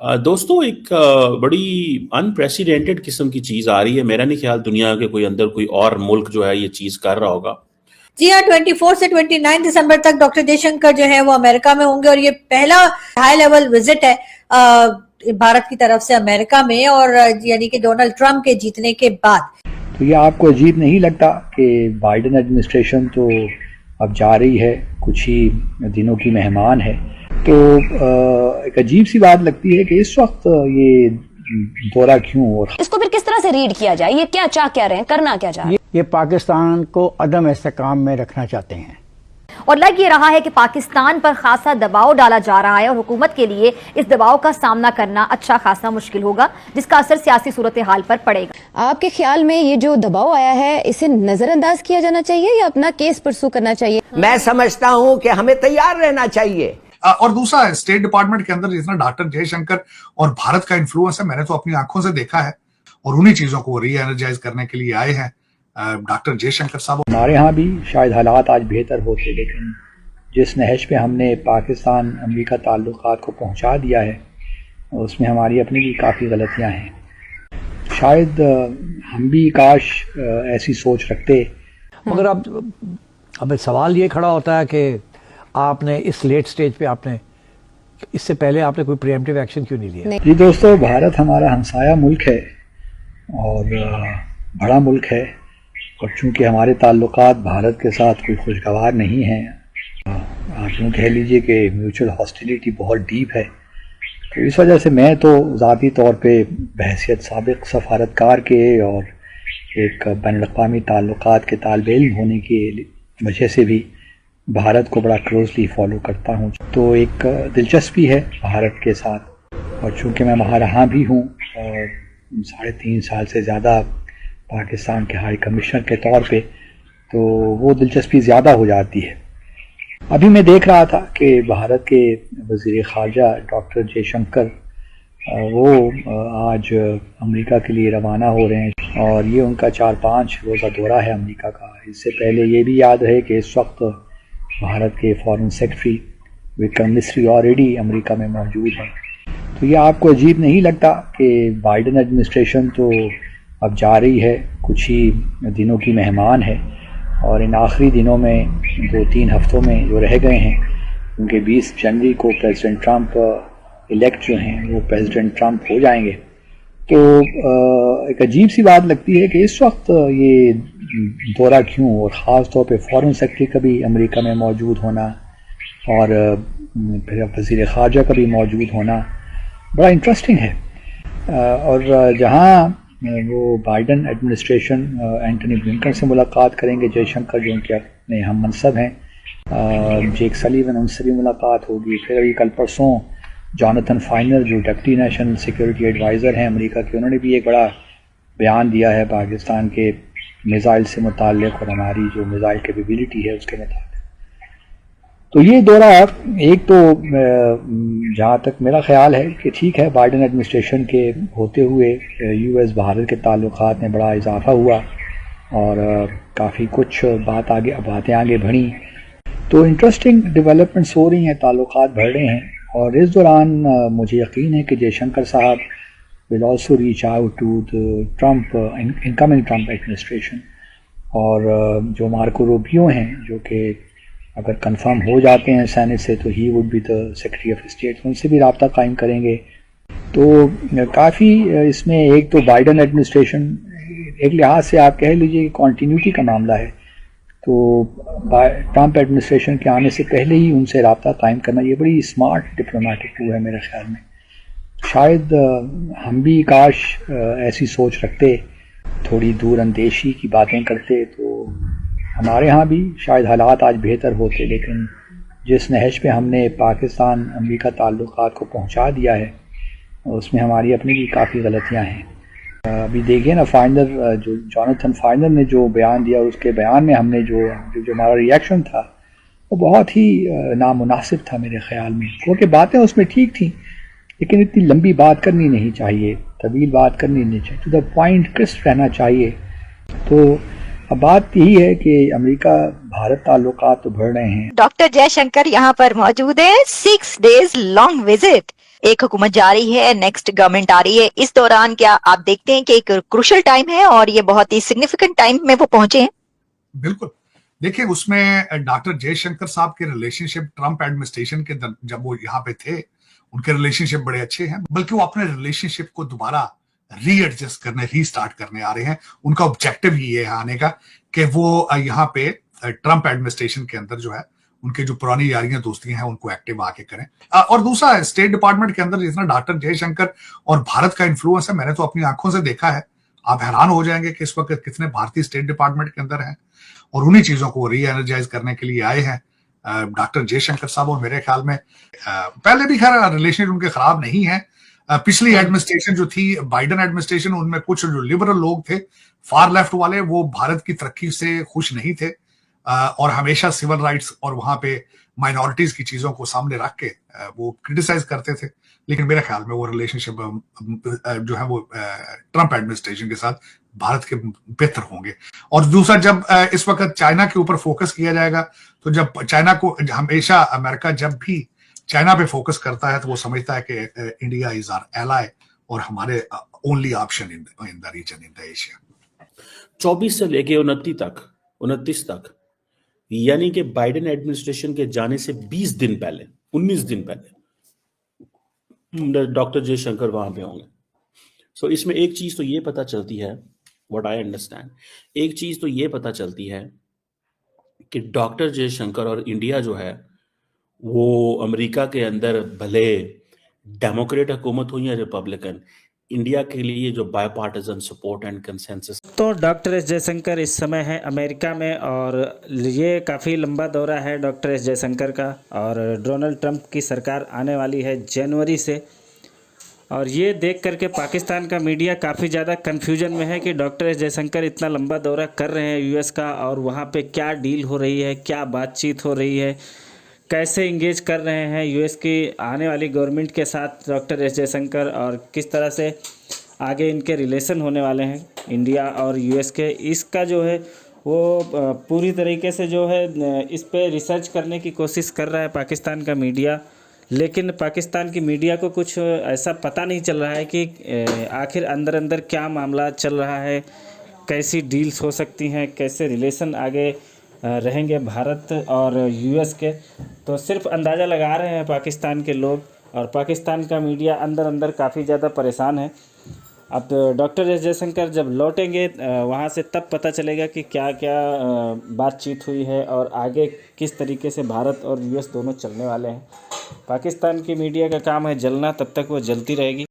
दोस्तों एक बड़ी अनप्रेसिडेंटेड किस्म की चीज आ रही है। मेरा नहीं ख्याल दुनिया के कोई अंदर कोई और मुल्क जो है ये चीज कर रहा होगा। जी हाँ, 24 से 29 दिसंबर तक डॉक्टर जयशंकर जो है वो अमेरिका में होंगे और ये पहला हाई लेवल विजिट है भारत की तरफ से अमेरिका में, और यानी कि डोनाल्ड ट्रंप के जीतने के बाद। तो ये आपको अजीब नहीं लगता कि बाइडेन एडमिनिस्ट्रेशन तो अब जा रही है, कुछ ही दिनों की मेहमान है, तो एक अजीब सी बात लगती है कि इस वक्त ये दौरा क्यों हो रहा है। इसको फिर किस तरह से रीड किया जाए? ये क्या चाह क्या रहे हैं, करना क्या चाह रहे हैं? ये पाकिस्तान को अदम इस्तेकाम में रखना चाहते हैं और लग ये रहा है कि पाकिस्तान पर खासा दबाव डाला जा रहा है और हुकूमत के लिए इस दबाव का सामना करना अच्छा खासा मुश्किल होगा, जिसका असर सियासी सूरत हाल पर पड़ेगा। आपके ख्याल में ये जो दबाव आया है इसे नजरअंदाज किया जाना चाहिए या अपना केस परसू करना चाहिए? मैं समझता हूँ कि हमें तैयार रहना चाहिए। और दूसरा, स्टेट डिपार्टमेंट के अंदर जितना डॉक्टर जयशंकर और भारत का इन्फ्लुएंस है, मैंने तो अपनी आंखों से देखा है, और उन्हीं चीजों को री एनर्जाइज करने के लिए आए हैं डॉक्टर जयशंकर साहब। हमारे यहाँ भी शायद हालात आज बेहतर होते, लेकिन जिस नहज पे हमने पाकिस्तान अमेरिका ताल्लुकात को पहुँचा दिया है उसमें हमारी अपनी भी काफ़ी गलतियाँ हैं। शायद हम भी काश ऐसी सोच रखते। मगर अब सवाल ये खड़ा होता है कि आपने इस लेट स्टेज पे आपने इससे पहले आपने कोई प्रिएम्प्टिव एक्शन क्यों नहीं लिया? जी दोस्तों, भारत हमारा हमसाया मुल्क है और बड़ा मुल्क है, और चूँकि हमारे ताल्लुकात भारत के साथ कोई खुशगवार नहीं हैं, आप यूँ कह लीजिए कि म्यूचुअल हॉस्टिलिटी बहुत डीप है, तो इस वजह से मैं तो ज़ाती तौर पे बहैसियत साबिक़ सफारतकार के और एक बैनुल-अक़वामी ताल्लुकात के तालिब इल्म होने की वजह से भी भारत को बड़ा क्लोजली फॉलो करता हूँ। तो एक दिलचस्पी है भारत के साथ, और चूँकि मैं वहाँ रहा भी हूँ और 3.5 साल से ज़्यादा पाकिस्तान के हाई कमिश्नर के तौर पे, तो वो दिलचस्पी ज़्यादा हो जाती है। अभी मैं देख रहा था कि भारत के वज़ीर ख़ारजा डॉक्टर जयशंकर वो आज अमेरिका के लिए रवाना हो रहे हैं, और ये उनका 4-5 रोज़ा दौरा है अमेरिका का। इससे पहले ये भी याद रहे कि इस वक्त भारत के foreign secretary Vikram Misri already America में मौजूद हैं। तो ये आपको अजीब नहीं लगता कि बाइडेन एडमिनिस्ट्रेशन तो अब जा रही है, कुछ ही दिनों की मेहमान है, और इन आखिरी दिनों में 2-3 हफ्तों में जो रह गए हैं, क्योंकि 20 जनवरी को प्रेसिडेंट ट्रंप इलेक्ट जो हैं वो प्रेसिडेंट ट्रंप हो जाएंगे। तो एक अजीब सी बात लगती है कि इस वक्त ये दौरा क्यों, और ख़ास तौर पे फॉरेन सेक्रेटरी का भी अमेरिका में मौजूद होना और फिर वज़ीर ख़ारजा का भी मौजूद होना बड़ा इंटरेस्टिंग है। और जहाँ वो बाइडेन एडमिनिस्ट्रेशन एंटनी ब्लिंकन से मुलाकात करेंगे, जयशंकर जो उनके अपने हम मनसब हैं, जेक सलीवन, उनसे भी मुलाकात होगी। फिर अभी कल परसों जॉनथन फाइनल जो डिप्टी नेशनल सिक्योरिटी एडवाइज़र हैं अमेरिका के, उन्होंने भी एक बड़ा बयान दिया है पाकिस्तान के मिसाइल से मुताल्लिक़ और हमारी जो मिसाइल कैपेबिलिटी है उसके मुताबिक। तो ये दौरा एक तो जहाँ तक मेरा ख्याल है कि ठीक है, बाइडेन एडमिनिस्ट्रेशन के होते हुए यूएस भारत के ताल्लुकात में बड़ा इजाफा हुआ और काफ़ी कुछ बातें आगे बढ़ी, तो इंटरेस्टिंग डेवलपमेंट्स हो रही हैं, ताल्लुकात बढ़ रहे हैं। और इस दौरान मुझे यकीन है कि जयशंकर साहब will also reach out to the Trump incoming Trump administration, और जो मार्को रूबियो हैं जो कि अगर कंफर्म हो जाते हैं सेनेट से तो he would be the secretary of state, उनसे भी रब्ता कायम करेंगे। तो काफ़ी इसमें एक तो बाइडेन एडमिनिस्ट्रेशन एक लिहाज से आप कह लीजिए कॉन्टीन्यूटी का मामला है, तो ट्रंप एडमिनिस्ट्रेशन के आने से पहले ही उनसे रब्ता कायम करना ये बड़ी स्मार्ट डिप्लोमेटिक मूव है मेरे ख्याल में। शायद हम भी काश ऐसी सोच रखते, थोड़ी दूर अंदेशी की बातें करते, तो हमारे यहाँ भी शायद हालात आज बेहतर होते, लेकिन जिस नहज पे हमने पाकिस्तान अमेरिका ताल्लुकात को पहुँचा दिया है उसमें हमारी अपनी भी काफ़ी गलतियाँ हैं। अभी देखिए ना, फाइनल जो जॉनथन फाइनल ने जो बयान दिया, उसके बयान में हमने जो हमारा रिएक्शन था वो बहुत ही नामुनासिब था मेरे ख्याल में, क्योंकि बातें उसमें ठीक थी, लेकिन इतनी लंबी बात करनी नहीं चाहिए, तवील बात करनी नहीं चाहिए, टू द पॉइंट क्रिस्प रहना चाहिए। तो अब बात यही है कि अमेरिका भारत ताल्लुकात तो बढ़ रहे हैं। डॉक्टर जयशंकर यहाँ पर मौजूद है, 6 days लॉन्ग विजिट। एक हुकूमत जा रही है, नेक्स्ट गवर्नमेंट आ रही है, इस दौरान क्या आप देखते हैं कि एक क्रूशल टाइम है और ये बहुत ही सिग्निफिकेंट टाइम में वो पहुंचे हैं? बिल्कुल। देखिए, उसमें डॉक्टर जयशंकर साहब के रिलेशनशिप ट्रंप एडमिनिस्ट्रेशन के जब वो यहाँ पे थे, उनके रिलेशनशिप बड़े अच्छे हैं, बल्कि वो अपने रिलेशनशिप को दोबारा रीएडजस्ट करने, रीस्टार्ट करने आ रहे हैं। उनका ऑब्जेक्टिव ही है आने का कि वो यहाँ पे ट्रंप एडमिनिस्ट्रेशन के अंदर जो है उनके जो पुरानी यारियां दोस्तियां हैं उनको एक्टिव आके करें। और दूसरा, स्टेट डिपार्टमेंट के अंदर जितना डॉक्टर जयशंकर और भारत का इन्फ्लुएंस है, मैंने तो अपनी आंखों से देखा है। आप हैरान हो जाएंगे कि इस वक्त कितने भारतीय स्टेट डिपार्टमेंट के अंदर हैं और उन्हीं चीजों को री एनर्जाइज करने के लिए आए हैं डॉक्टर जयशंकर साहब। और मेरे ख्याल में पहले भी खैर रिलेशन उनके खराब नहीं है। पिछली एडमिनिस्ट्रेशन जो थी, बाइडन एडमिनिस्ट्रेशन, उनमें कुछ जो लिबरल लोग थे, फार लेफ्ट वाले, वो भारत की तरक्की से खुश नहीं थे और हमेशा सिविल राइट्स और वहां पे माइनॉरिटीज की चीजों को सामने रख के वो क्रिटिसाइज करते थे। लेकिन मेरे ख्याल में वो रिलेशनशिप जो है वो ट्रंप एडमिनिस्ट्रेशन के साथ भारत के बेहतर होंगे। और दूसरा, जब इस वक्त चाइना के ऊपर फोकस किया जाएगा, तो जब चाइना को हमेशा अमेरिका जब भी चाइना पे फोकस करता है तो वो समझता है कि इंडिया इज आवर एलाय और हमारे only option in the region, in the Asia. 24 से लेके 29 तक यानी कि बाइडेन एडमिनिस्ट्रेशन के जाने से 19 दिन पहले डॉक्टर जयशंकर वहां पे होंगे। सो इसमें एक चीज तो ये पता चलती है, व्हाट आई अंडरस्टैंड, एक चीज तो ये पता चलती है कि डॉक्टर जयशंकर और इंडिया जो है वो अमेरिका के अंदर भले डेमोक्रेट हुकूमत हो या रिपब्लिकन, इंडिया के लिए जो बायपार्टिजन सपोर्ट एंड कंसेंसस। तो डॉक्टर एस जयशंकर इस समय हैं अमेरिका में और ये काफ़ी लंबा दौरा है डॉक्टर एस जयशंकर का, और डोनाल्ड ट्रंप की सरकार आने वाली है जनवरी से। और ये देख करके पाकिस्तान का मीडिया काफ़ी ज़्यादा कन्फ्यूजन में है कि डॉक्टर एस जयशंकर इतना लंबा दौरा कर रहे हैं यूएस का, और वहाँ पे क्या डील हो रही है, क्या बातचीत हो रही है, कैसे इंगेज कर रहे हैं यूएस की आने वाली गवर्नमेंट के साथ डॉक्टर एस जयशंकर, और किस तरह से आगे इनके रिलेशन होने वाले हैं इंडिया और यूएस के। इसका जो है वो पूरी तरीके से जो है इस पे रिसर्च करने की कोशिश कर रहा है पाकिस्तान का मीडिया। लेकिन पाकिस्तान की मीडिया को कुछ ऐसा पता नहीं चल रहा है कि आखिर अंदर अंदर क्या मामला चल रहा है, कैसी डील्स हो सकती हैं, कैसे रिलेशन आगे रहेंगे भारत और यूएस के। तो सिर्फ अंदाज़ा लगा रहे हैं पाकिस्तान के लोग, और पाकिस्तान का मीडिया अंदर अंदर काफ़ी ज़्यादा परेशान है। अब डॉक्टर एस जयशंकर जब लौटेंगे वहाँ से तब पता चलेगा कि क्या क्या बातचीत हुई है और आगे किस तरीके से भारत और यूएस दोनों चलने वाले हैं। पाकिस्तान की मीडिया का काम है जलना, तब तक वो जलती रहेगी।